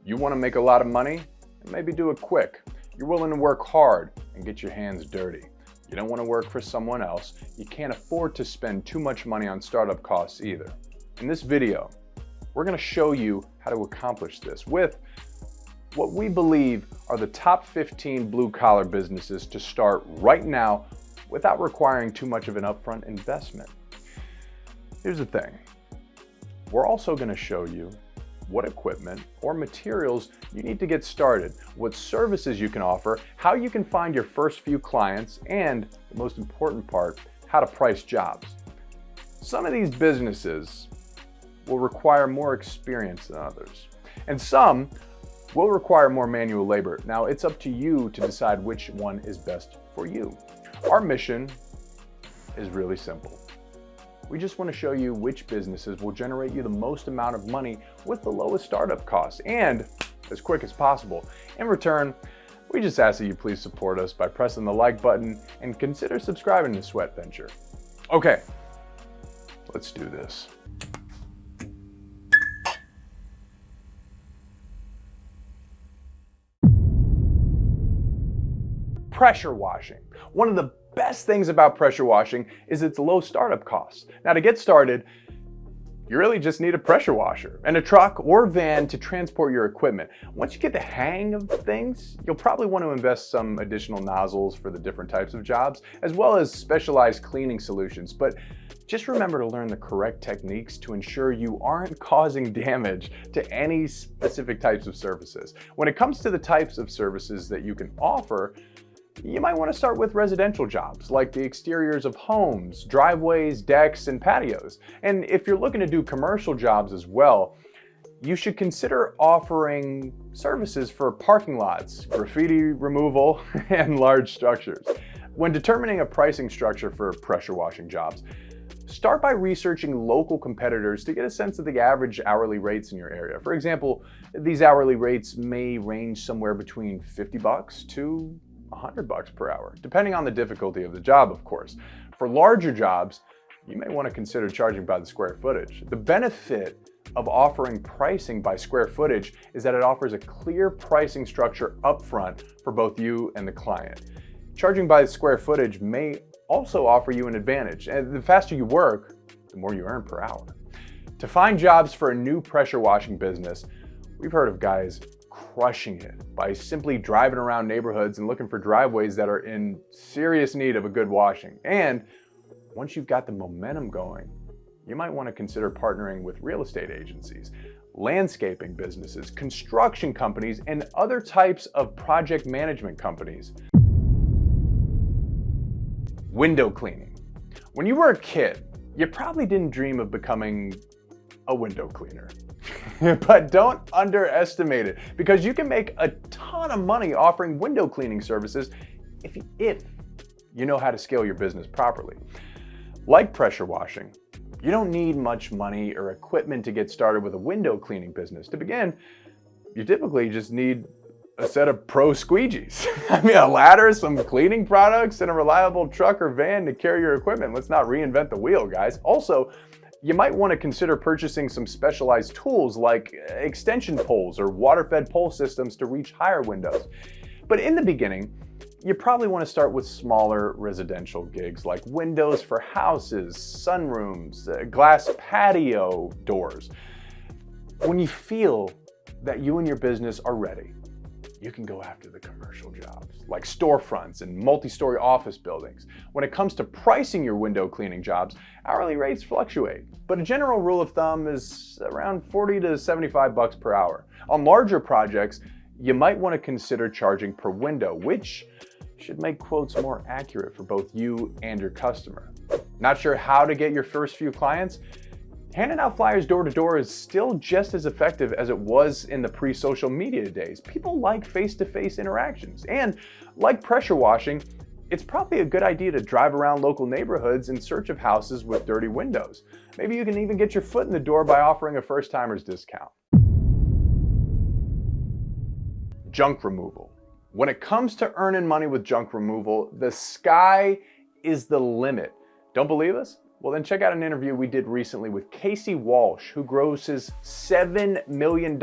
You want to make a lot of money and maybe do it quick. You're willing to work hard and get your hands dirty. You don't want to work for someone else. You can't afford to spend too much money on startup costs either. In this video, we're going to show you how to accomplish this with what we believe are the top 15 blue-collar businesses to start right now without requiring too much of an upfront investment. Here's the thing. We're also going to show you what equipment or materials you need to get started, what services you can offer, how you can find your first few clients, and the most important part, how to price jobs. Some of these businesses will require more experience than others, and some will require more manual labor. Now, it's up to you to decide which one is best for you. Our mission is really simple. We just want to show you which businesses will generate you the most amount of money with the lowest startup costs and as quick as possible. In return, we just ask that you please support us by pressing the like button and consider subscribing to Sweat Venture. Okay, let's do this. Pressure washing. One of the best things about pressure washing is its low startup costs. Now, to get started, you really just need a pressure washer and a truck or van to transport your equipment. Once you get the hang of things, you'll probably want to invest some additional nozzles for the different types of jobs, as well as specialized cleaning solutions. But just remember to learn the correct techniques to ensure you aren't causing damage to any specific types of services. When it comes to the types of services that you can offer, you might want to start with residential jobs like the exteriors of homes, driveways, decks, and patios. And if you're looking to do commercial jobs as well, you should consider offering services for parking lots, graffiti removal, and large structures. When determining a pricing structure for pressure washing jobs, start by researching local competitors to get a sense of the average hourly rates in your area. For example, these hourly rates may range somewhere between $50 to $100 per hour, depending on the difficulty of the job, of course. For larger jobs, you may want to consider charging by the square footage. The benefit of offering pricing by square footage is that it offers a clear pricing structure upfront for both you and the client. Charging by the square footage may also offer you an advantage, and the faster you work, the more you earn per hour. To find jobs for a new pressure washing business, we've heard of guys crushing it by simply driving around neighborhoods and looking for driveways that are in serious need of a good washing. And once you've got the momentum going, you might want to consider partnering with real estate agencies, landscaping businesses, construction companies, and other types of project management companies. Window cleaning. When you were a kid, you probably didn't dream of becoming a window cleaner. But don't underestimate it, because you can make a ton of money offering window cleaning services if you know how to scale your business properly. Like pressure washing, you don't need much money or equipment to get started with a window cleaning business. To begin, you typically just need a set of pro squeegees. I mean, a ladder, some cleaning products, and a reliable truck or van to carry your equipment. Let's not reinvent the wheel, guys. Also, you might want to consider purchasing some specialized tools like extension poles or water-fed pole systems to reach higher windows. But in the beginning, you probably want to start with smaller residential gigs like windows for houses, sunrooms, glass patio doors. When you feel that you and your business are ready, you can go after the commercial jobs like storefronts and multi-story office buildings. When it comes to pricing your window cleaning jobs, hourly rates fluctuate, but a general rule of thumb is around $40 to $75 per hour. On larger projects, you might want to consider charging per window, which should make quotes more accurate for both you and your customer. Not sure how to get your first few clients? Handing out flyers door to door is still just as effective as it was in the pre-social media days. People like face-to-face interactions. And like pressure washing, it's probably a good idea to drive around local neighborhoods in search of houses with dirty windows. Maybe you can even get your foot in the door by offering a first-timer's discount. Junk removal. When it comes to earning money with junk removal, the sky is the limit. Don't believe us? Well, then check out an interview we did recently with Casey Walsh, who grosses $7 million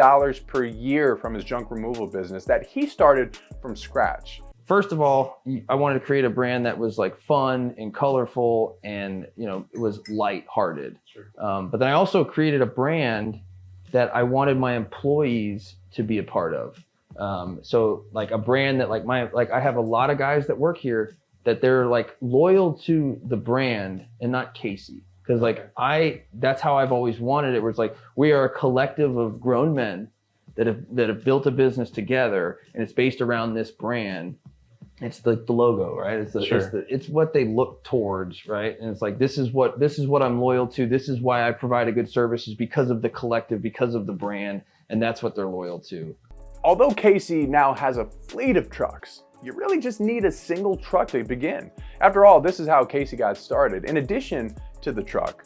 per year from his junk removal business that he started from scratch. First of all, I wanted to create a brand that was like fun and colorful and, you know, it was lighthearted. Sure. But then I also created a brand that I wanted my employees to be a part of. So like a brand that I have a lot of guys that work here that they're like loyal to the brand and not Casey. Cause like that's how I've always wanted it, where it's like, we are a collective of grown men that have built a business together, and it's based around this brand. It's the logo, right? It's what they look towards, right? And it's like, this is what I'm loyal to. This is why I provide a good service, is because of the collective, because of the brand, and that's what they're loyal to. Although Casey now has a fleet of trucks, you really just need a single truck to begin. After all, this is how Casey got started. In addition to the truck,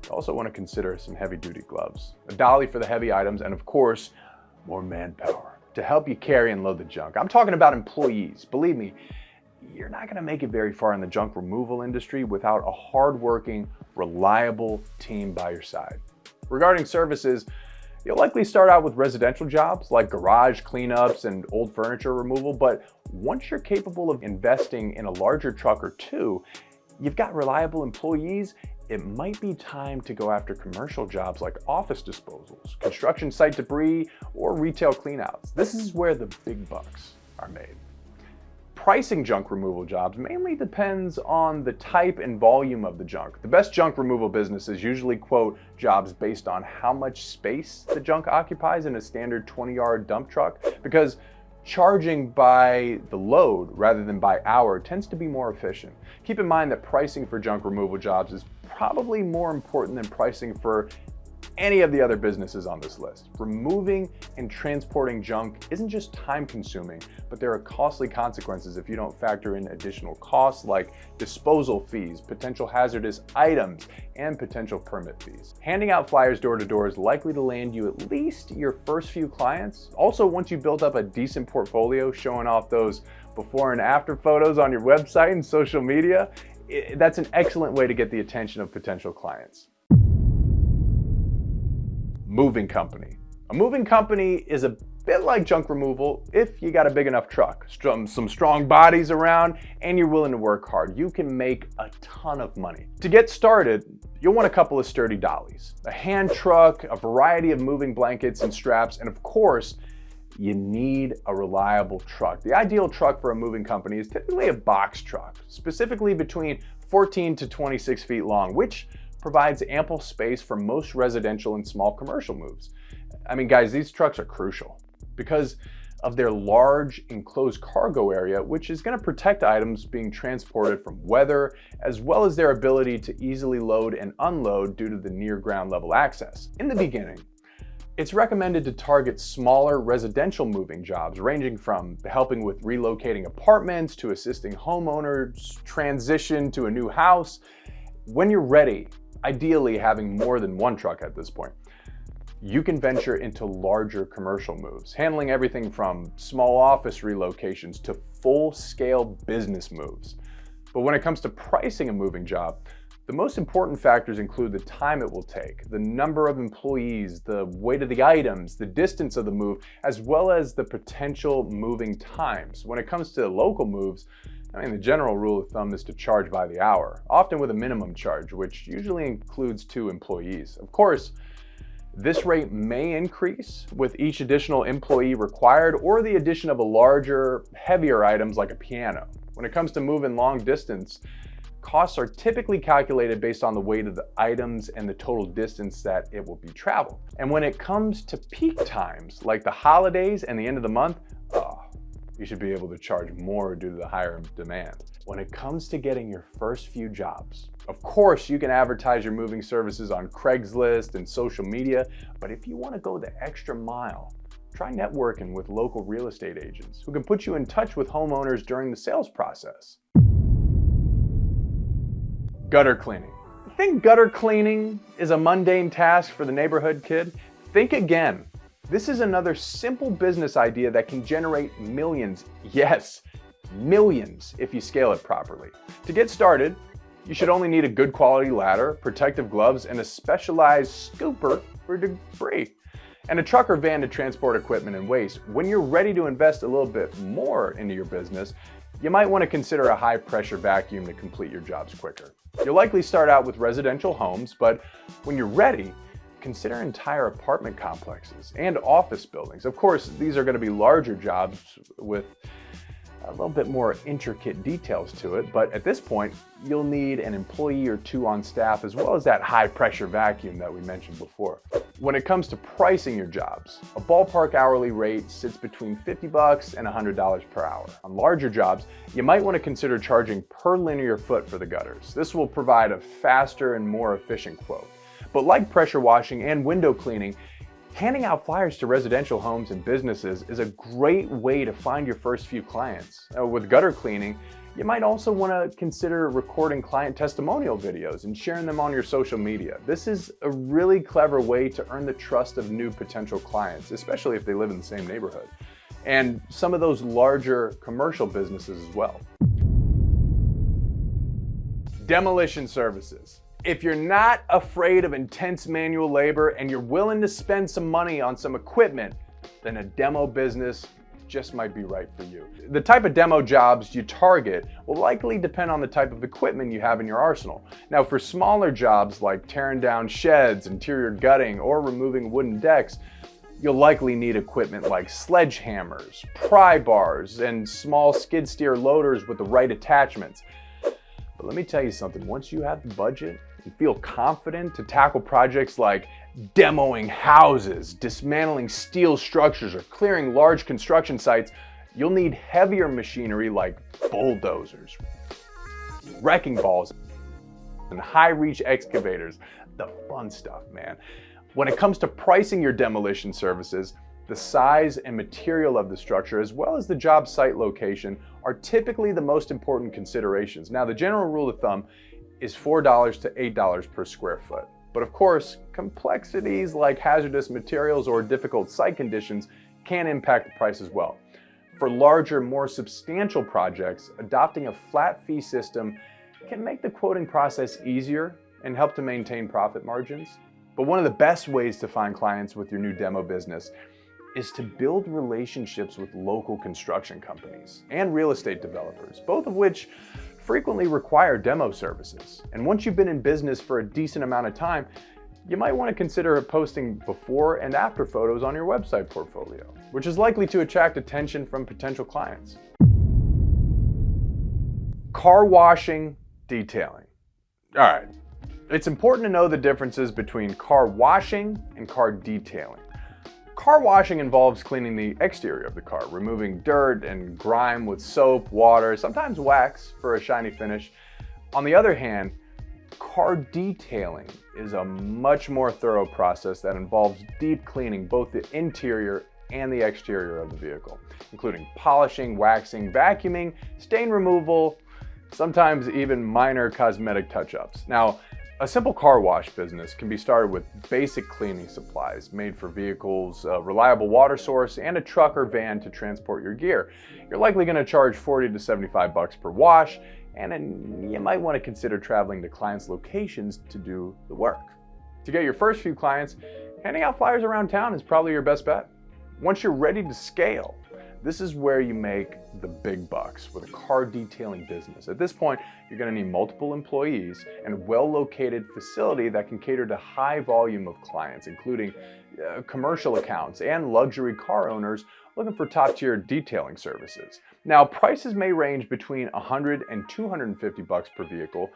you also want to consider some heavy-duty gloves, a dolly for the heavy items, and of course, more manpower to help you carry and load the junk. I'm talking about employees. Believe me, you're not gonna make it very far in the junk removal industry without a hardworking, reliable team by your side. Regarding services, you'll likely start out with residential jobs like garage cleanups and old furniture removal, but once you're capable of investing in a larger truck or two, you've got reliable employees, it might be time to go after commercial jobs like office disposals, construction site debris, or retail cleanouts. This is where the big bucks are made. Pricing junk removal jobs mainly depends on the type and volume of the junk. The best junk removal businesses usually quote jobs based on how much space the junk occupies in a standard 20-yard dump truck, because charging by the load rather than by hour tends to be more efficient. Keep in mind that pricing for junk removal jobs is probably more important than pricing for any of the other businesses on this list. Removing and transporting junk isn't just time consuming, but there are costly consequences if you don't factor in additional costs like disposal fees, potential hazardous items, and potential permit fees. Handing out flyers door to door is likely to land you at least your first few clients. Also, once you build up a decent portfolio showing off those before and after photos on your website and social media, that's an excellent way to get the attention of potential clients. Moving company. A moving company is a bit like junk removal if you got a big enough truck, some strong bodies around, and you're willing to work hard. You can make a ton of money. To get started, you'll want a couple of sturdy dollies, a hand truck, a variety of moving blankets and straps, and of course, you need a reliable truck. The ideal truck for a moving company is typically a box truck, specifically between 14 to 26 feet long, which provides ample space for most residential and small commercial moves. I mean, guys, these trucks are crucial because of their large enclosed cargo area, which is going to protect items being transported from weather, as well as their ability to easily load and unload due to the near ground level access. In the beginning, it's recommended to target smaller residential moving jobs, ranging from helping with relocating apartments to assisting homeowners transition to a new house. When you're ready, ideally having more than one truck at this point, you can venture into larger commercial moves, handling everything from small office relocations to full-scale business moves. But when it comes to pricing a moving job, the most important factors include the time it will take, the number of employees, the weight of the items, the distance of the move, as well as the potential moving times. When it comes to local moves, I mean, the general rule of thumb is to charge by the hour, often with a minimum charge, which usually includes 2 employees. Of course, this rate may increase with each additional employee required or the addition of a larger, heavier items like a piano. When it comes to moving long distance, costs are typically calculated based on the weight of the items and the total distance that it will be traveled. And when it comes to peak times, like the holidays and the end of the month, you should be able to charge more due to the higher demand. When it comes to getting your first few jobs, of course, you can advertise your moving services on Craigslist and social media, but if you want to go the extra mile, try networking with local real estate agents who can put you in touch with homeowners during the sales process. Gutter cleaning. Think gutter cleaning is a mundane task for the neighborhood kid? Think again. This is another simple business idea that can generate millions, yes, millions if you scale it properly. To get started, You should only need a good quality ladder, protective gloves, and a specialized scooper for debris. And a truck or van to transport equipment and waste. When you're ready to invest a little bit more into your business, you might want to consider a high-pressure vacuum to complete your jobs quicker. You'll likely start out with residential homes, but when you're ready, consider entire apartment complexes and office buildings. Of course, these are going to be larger jobs with a little bit more intricate details to it, but at this point, you'll need an employee or two on staff, as well as that high-pressure vacuum that we mentioned before. When it comes to pricing your jobs, a ballpark hourly rate sits between $50 and $100 per hour. On larger jobs, you might want to consider charging per linear foot for the gutters. This will provide a faster and more efficient quote. But like pressure washing and window cleaning, handing out flyers to residential homes and businesses is a great way to find your first few clients. With gutter cleaning, you might also want to consider recording client testimonial videos and sharing them on your social media. This is a really clever way to earn the trust of new potential clients, especially if they live in the same neighborhood, and some of those larger commercial businesses as well. Demolition Services. If you're not afraid of intense manual labor and you're willing to spend some money on some equipment, then a demo business just might be right for you. The type of demo jobs you target will likely depend on the type of equipment you have in your arsenal. Now, for smaller jobs like tearing down sheds, interior gutting, or removing wooden decks, you'll likely need equipment like sledgehammers, pry bars, and small skid steer loaders with the right attachments. But let me tell you something, once you have the budget, you feel confident to tackle projects like demoing houses, dismantling steel structures, or clearing large construction sites, you'll need heavier machinery like bulldozers, wrecking balls, and high-reach excavators. The fun stuff, man. When it comes to pricing your demolition services, the size and material of the structure, as well as the job site location, are typically the most important considerations. Now, the general rule of thumb is $4 to $8 per square foot. But of course, complexities like hazardous materials or difficult site conditions can impact the price as well. For larger, more substantial projects, adopting a flat fee system can make the quoting process easier and help to maintain profit margins. But one of the best ways to find clients with your new demo business is to build relationships with local construction companies and real estate developers, both of which frequently require demo services. And once you've been in business for a decent amount of time, you might want to consider posting before and after photos on your website portfolio, which is likely to attract attention from potential clients. Car washing, detailing. All right, it's important to know the differences between car washing and car detailing. Car washing involves cleaning the exterior of the car, removing dirt and grime with soap, water, sometimes wax for a shiny finish. On the other hand, car detailing is a much more thorough process that involves deep cleaning both the interior and the exterior of the vehicle, including polishing, waxing, vacuuming, stain removal, sometimes even minor cosmetic touch-ups. Now, a simple car wash business can be started with basic cleaning supplies made for vehicles, a reliable water source, and a truck or van to transport your gear. You're likely going to charge $40 to $75 per wash, and then you might want to consider traveling to clients' locations to do the work. To get your first few clients, handing out flyers around town is probably your best bet. Once you're ready to scale, this is where you make the big bucks with a car detailing business. At this point, you're going to need multiple employees and a well-located facility that can cater to high volume of clients, including commercial accounts and luxury car owners looking for top-tier detailing services. Now, prices may range between $100 and $250 per vehicle,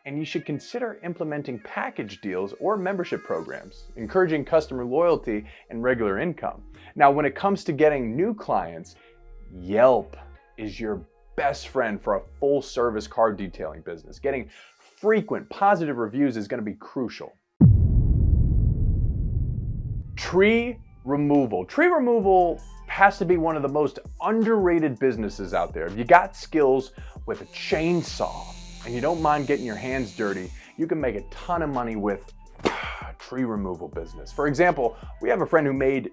and you should consider implementing package deals or membership programs, encouraging customer loyalty and regular income. Now, when it comes to getting new clients, Yelp is your best friend for a full-service car detailing business. Getting frequent positive reviews is going to be crucial. Tree removal. Tree removal has to be one of the most underrated businesses out there. If you got skills with a chainsaw and you don't mind getting your hands dirty, you can make a ton of money with tree removal business. For example, we have a friend who made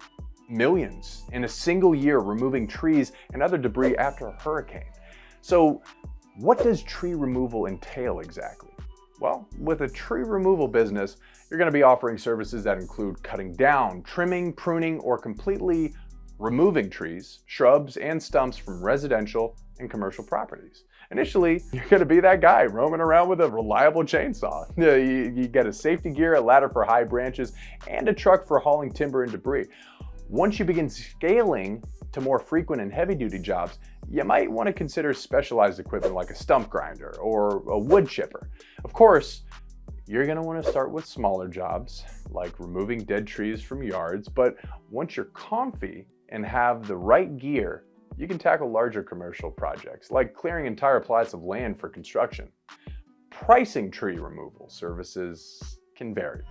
millions in a single year removing trees and other debris after a hurricane. So what does tree removal entail exactly? Well, with a tree removal business, you're going to be offering services that include cutting down, trimming, pruning, or completely removing trees, shrubs, and stumps from residential and commercial properties. Initially, you're going to be that guy roaming around with a reliable chainsaw. You get a safety gear, a ladder for high branches, and a truck for hauling timber and debris. Once you begin scaling to more frequent and heavy-duty jobs, you might want to consider specialized equipment like a stump grinder or a wood chipper. Of course, you're going to want to start with smaller jobs like removing dead trees from yards, but once you're comfy and have the right gear, you can tackle larger commercial projects like clearing entire plots of land for construction. Pricing tree removal services can vary,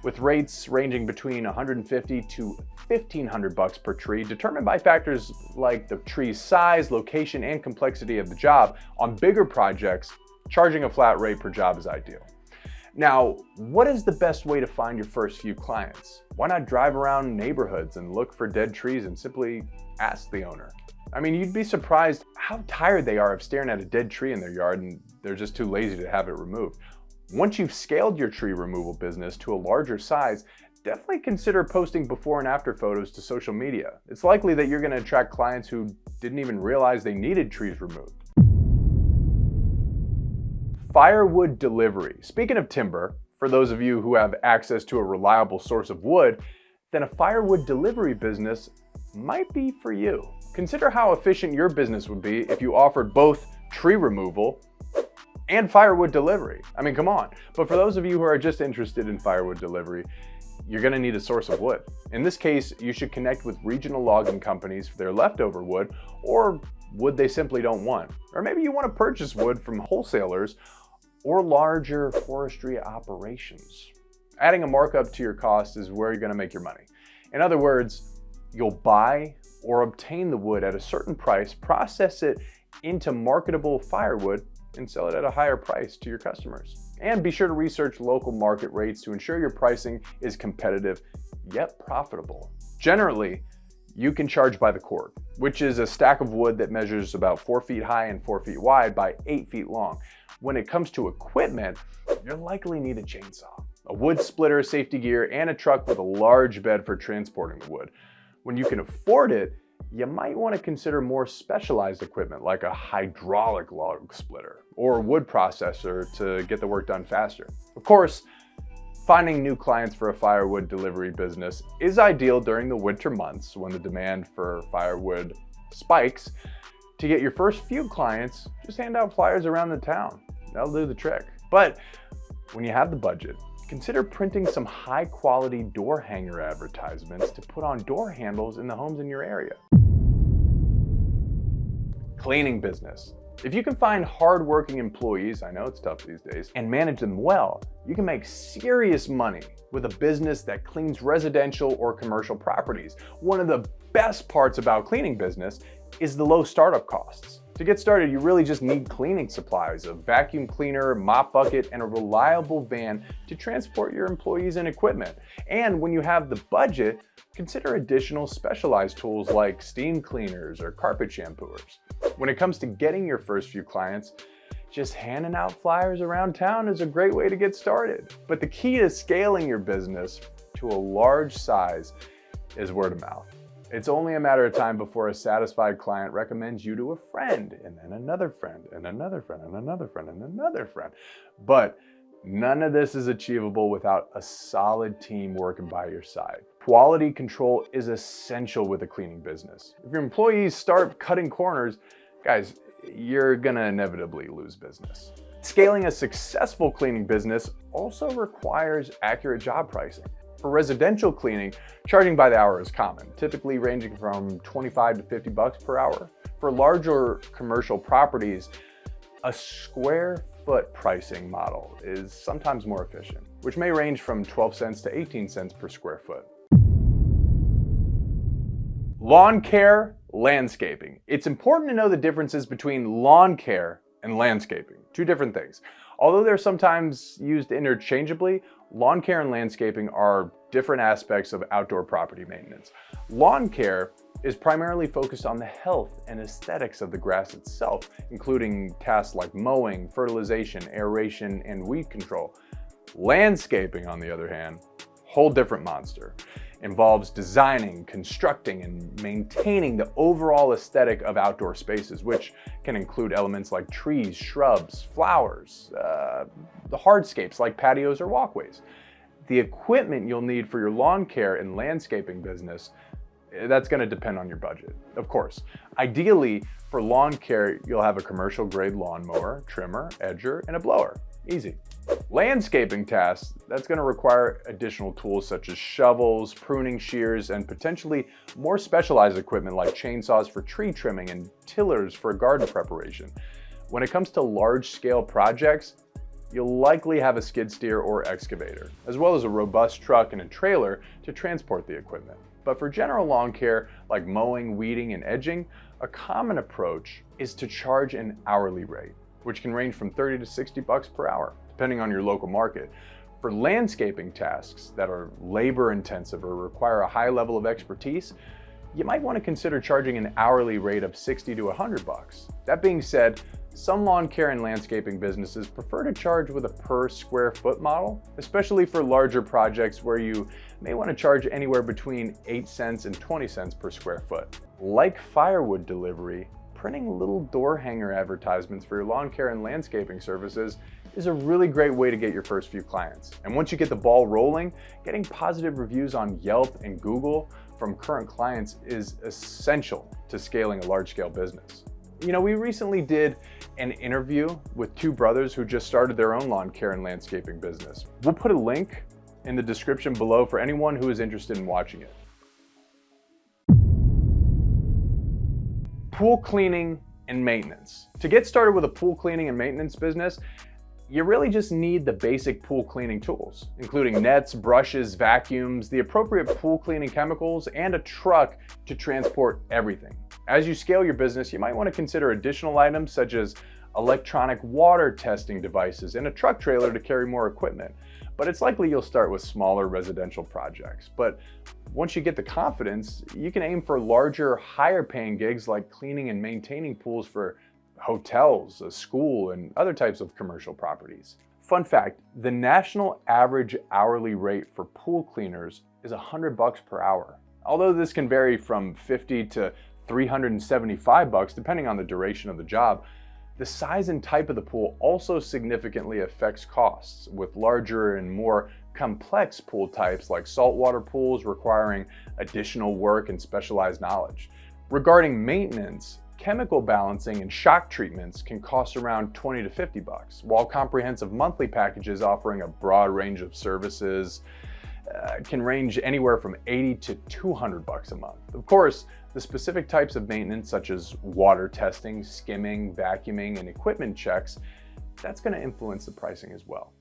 with rates ranging between $150 to $1,500 per tree, determined by factors like the tree's size, location, and complexity of the job. On bigger projects, charging a flat rate per job is ideal. Now, what is the best way to find your first few clients? Why not drive around neighborhoods and look for dead trees and simply ask the owner? I mean, you'd be surprised how tired they are of staring at a dead tree in their yard and they're just too lazy to have it removed. Once you've scaled your tree removal business to a larger size, definitely consider posting before and after photos to social media. It's likely that you're going to attract clients who didn't even realize they needed trees removed. Firewood Delivery. Speaking of timber, for those of you who have access to a reliable source of wood, then a firewood delivery business might be for you. Consider how efficient your business would be if you offered both tree removal and firewood delivery. I mean, come on. But for those of you who are just interested in firewood delivery, you're going to need a source of wood. In this case, you should connect with regional logging companies for their leftover wood or wood they simply don't want. Or maybe you want to purchase wood from wholesalers or larger forestry operations. Adding a markup to your cost is where you're going to make your money. In other words, you'll buy or obtain the wood at a certain price, process it into marketable firewood, and sell it at a higher price to your customers. And be sure to research local market rates to ensure your pricing is competitive yet profitable. Generally, you can charge by the cord, which is a stack of wood that measures about 4 feet high and 4 feet wide by 8 feet long. When it comes to equipment, you'll likely need a chainsaw, a wood splitter, safety gear, and a truck with a large bed for transporting the wood. When you can afford it, you might want to consider more specialized equipment like a hydraulic log splitter or a wood processor to get the work done faster. Of course, finding new clients for a firewood delivery business is ideal during the winter months when the demand for firewood spikes. To get your first few clients, just hand out flyers around the town. That'll do the trick. But when you have the budget, consider printing some high quality door hanger advertisements to put on door handles in the homes in your area. Cleaning business. If you can find hardworking employees, I know it's tough these days, and manage them well, you can make serious money with a business that cleans residential or commercial properties. One of the best parts about cleaning business is the low startup costs. To get started, you really just need cleaning supplies, a vacuum cleaner, mop bucket, and a reliable van to transport your employees and equipment. And when you have the budget, consider additional specialized tools like steam cleaners or carpet shampooers. When it comes to getting your first few clients, just handing out flyers around town is a great way to get started. But the key to scaling your business to a large size is word of mouth. It's only a matter of time before a satisfied client recommends you to a friend, and then another friend, and another friend, and another friend, and another friend. But none of this is achievable without a solid team working by your side. Quality control is essential with a cleaning business. If your employees start cutting corners, guys, you're gonna inevitably lose business. Scaling a successful cleaning business also requires accurate job pricing. For residential cleaning, charging by the hour is common, typically ranging from $25 to $50 per hour. For larger commercial properties, a square foot pricing model is sometimes more efficient, which may range from 12 cents to 18 cents per square foot. Lawn care, landscaping. It's important to know the differences between lawn care and landscaping, two different things. Although they're sometimes used interchangeably, lawn care and landscaping are different aspects of outdoor property maintenance. Lawn care is primarily focused on the health and aesthetics of the grass itself, including tasks like mowing, fertilization, aeration, and weed control. Landscaping, on the other hand, whole different monster. Involves designing, constructing, and maintaining the overall aesthetic of outdoor spaces, which can include elements like trees, shrubs, flowers, the hardscapes like patios or walkways. The equipment you'll need for your lawn care and landscaping business, that's going to depend on your budget, of course. Ideally, for lawn care, you'll have a commercial grade lawnmower, trimmer, edger, and a blower. Easy. Landscaping tasks, that's going to require additional tools such as shovels, pruning shears, and potentially more specialized equipment like chainsaws for tree trimming and tillers for garden preparation. When it comes to large-scale projects, you'll likely have a skid steer or excavator, as well as a robust truck and a trailer to transport the equipment. But for general lawn care like mowing, weeding, and edging, a common approach is to charge an hourly rate, which can range from 30 to 60 bucks per hour, depending on your local market. For landscaping tasks that are labor intensive or require a high level of expertise, you might want to consider charging an hourly rate of 60 to 100 bucks. That being said, some lawn care and landscaping businesses prefer to charge with a per square foot model, especially for larger projects where you may want to charge anywhere between 8 cents and 20 cents per square foot. Like Firewood Delivery, printing little door hanger advertisements for your lawn care and landscaping services is a really great way to get your first few clients. And once you get the ball rolling, getting positive reviews on Yelp and Google from current clients is essential to scaling a large-scale business. You know, we recently did an interview with two brothers who just started their own lawn care and landscaping business. We'll put a link in the description below for anyone who is interested in watching it. Pool cleaning and maintenance. To get started with a pool cleaning and maintenance business, you really just need the basic pool cleaning tools, including nets, brushes, vacuums, the appropriate pool cleaning chemicals, and a truck to transport everything. As you scale your business, you might want to consider additional items such as electronic water testing devices and a truck trailer to carry more equipment. But it's likely you'll start with smaller residential projects. But once you get the confidence, you can aim for larger, higher paying gigs like cleaning and maintaining pools for hotels, a school, and other types of commercial properties. Fun fact, the national average hourly rate for pool cleaners is 100 bucks per hour. Although this can vary from 50 to 375 bucks depending on the duration of the job, the size and type of the pool also significantly affects costs, with larger and more complex pool types like saltwater pools requiring additional work and specialized knowledge. Regarding maintenance, chemical balancing and shock treatments can cost around 20 to 50 bucks, while comprehensive monthly packages offering a broad range of services can range anywhere from 80 to 200 bucks a month. Of course, the specific types of maintenance such as water testing, skimming, vacuuming, and equipment checks, that's going to influence the pricing as well.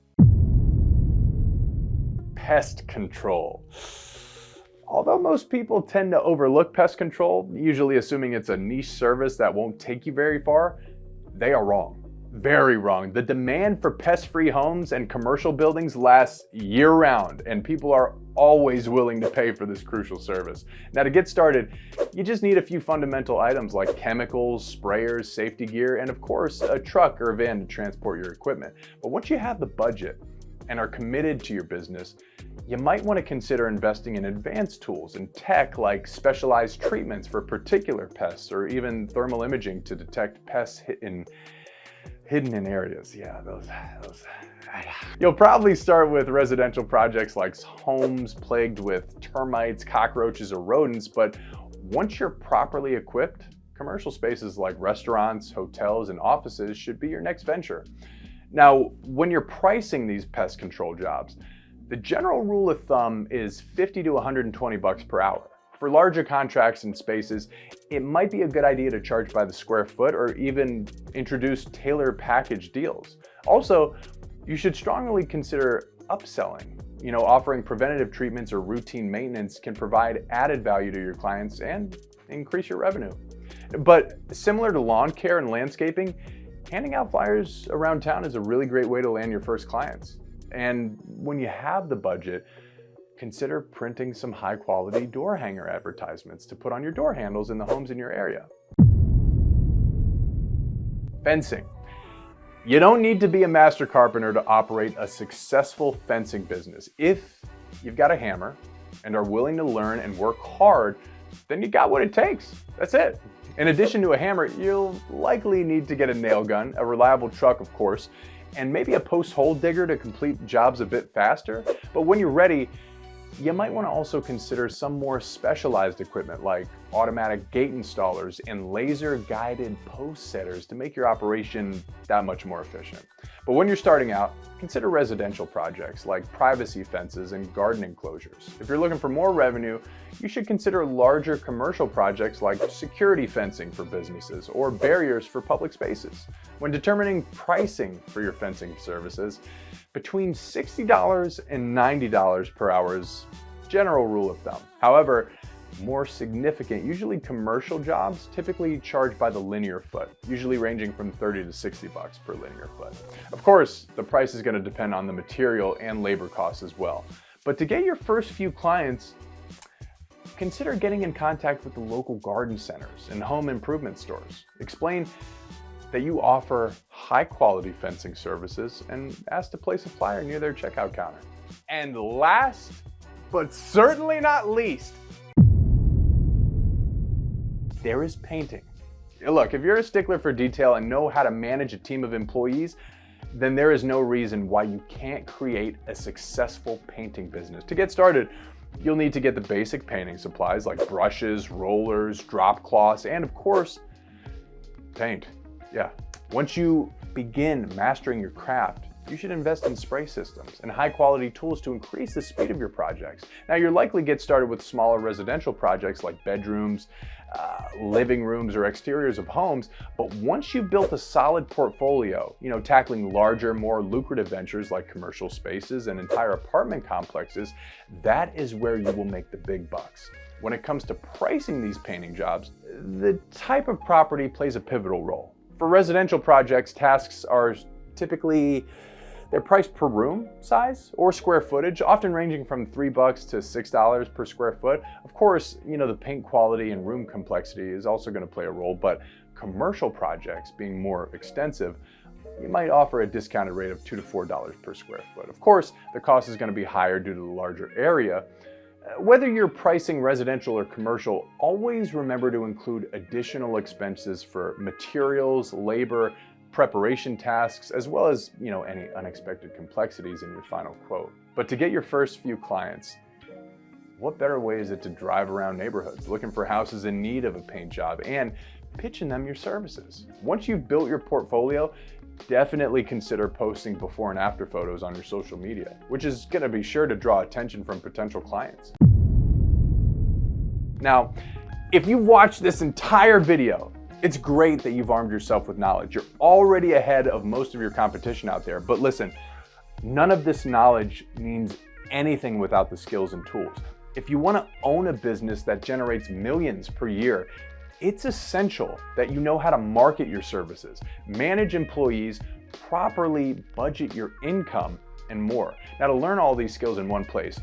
Pest control. Although most people tend to overlook pest control, usually assuming it's a niche service that won't take you very far, they are wrong. Very wrong. The demand for pest-free homes and commercial buildings lasts year-round, and people are always willing to pay for this crucial service. Now, to get started, you just need a few fundamental items like chemicals, sprayers, safety gear, and of course, a truck or a van to transport your equipment. But once you have the budget and are committed to your business, you might want to consider investing in advanced tools and tech like specialized treatments for particular pests, or even thermal imaging to detect pests hidden in areas. Yeah, those. You'll probably start with residential projects like homes plagued with termites, cockroaches, or rodents, but once you're properly equipped, commercial spaces like restaurants, hotels, and offices should be your next venture. Now, when you're pricing these pest control jobs, the general rule of thumb is 50 to 120 bucks per hour. For larger contracts and spaces, it might be a good idea to charge by the square foot or even introduce tailor package deals. Also, you should strongly consider upselling. Offering preventative treatments or routine maintenance can provide added value to your clients and increase your revenue. But similar to lawn care and landscaping, handing out flyers around town is a really great way to land your first clients. And when you have the budget, consider printing some high-quality door hanger advertisements to put on your door handles in the homes in your area. Fencing. You don't need to be a master carpenter to operate a successful fencing business. If you've got a hammer and are willing to learn and work hard, then you got what it takes. That's it. In addition to a hammer, you'll likely need to get a nail gun, a reliable truck, of course, and maybe a post hole digger to complete jobs a bit faster. But when you're ready, you might want to also consider some more specialized equipment like automatic gate installers and laser guided post setters to make your operation that much more efficient. But when you're starting out, consider residential projects like privacy fences and garden enclosures. If you're looking for more revenue, you should consider larger commercial projects like security fencing for businesses or barriers for public spaces. When determining pricing for your fencing services, between $60 and $90 per hour is general rule of thumb. However, more significant, usually commercial jobs, typically charge by the linear foot, usually ranging from 30 to 60 bucks per linear foot. Of course, the price is going to depend on the material and labor costs as well. But to get your first few clients, consider getting in contact with the local garden centers and home improvement stores. Explain that you offer high quality fencing services and ask to place a flyer near their checkout counter. And last, but certainly not least, there is painting. Look, if you're a stickler for detail and know how to manage a team of employees, then there is no reason why you can't create a successful painting business. To get started, you'll need to get the basic painting supplies like brushes, rollers, drop cloths, and of course, paint. Yeah. Once you begin mastering your craft, you should invest in spray systems and high quality tools to increase the speed of your projects. Now, you'll likely get started with smaller residential projects like bedrooms, living rooms, or exteriors of homes. But once you've built a solid portfolio, tackling larger, more lucrative ventures like commercial spaces and entire apartment complexes, that is where you will make the big bucks. When it comes to pricing these painting jobs, the type of property plays a pivotal role. For residential projects, tasks are typically they're priced per room size or square footage, often ranging from $3 to $6 per square foot. Of course, the paint quality and room complexity is also going to play a role, but commercial projects being more extensive, you might offer a discounted rate of $2 to $4 per square foot. Of course, the cost is going to be higher due to the larger area. Whether you're pricing residential or commercial, always remember to include additional expenses for materials, labor, preparation tasks, as well as, any unexpected complexities in your final quote. But to get your first few clients, what better way is it to drive around neighborhoods looking for houses in need of a paint job and pitching them your services? Once you've built your portfolio, definitely consider posting before and after photos on your social media, which is going to be sure to draw attention from potential clients. Now, if you've watched this entire video, it's great that you've armed yourself with knowledge. You're already ahead of most of your competition out there. But listen, none of this knowledge means anything without the skills and tools. If you want to own a business that generates millions per year, it's essential that you know how to market your services, manage employees, properly budget your income, and more. Now, to learn all these skills in one place,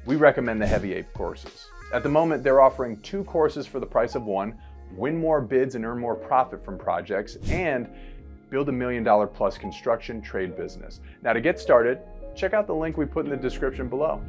we recommend the Heavy Ape courses. At the moment, they're offering 2 courses for the price of 1. Win more bids and earn more profit from projects, and build $1 million plus construction trade business. Now, to get started, check out the link we put in the description below.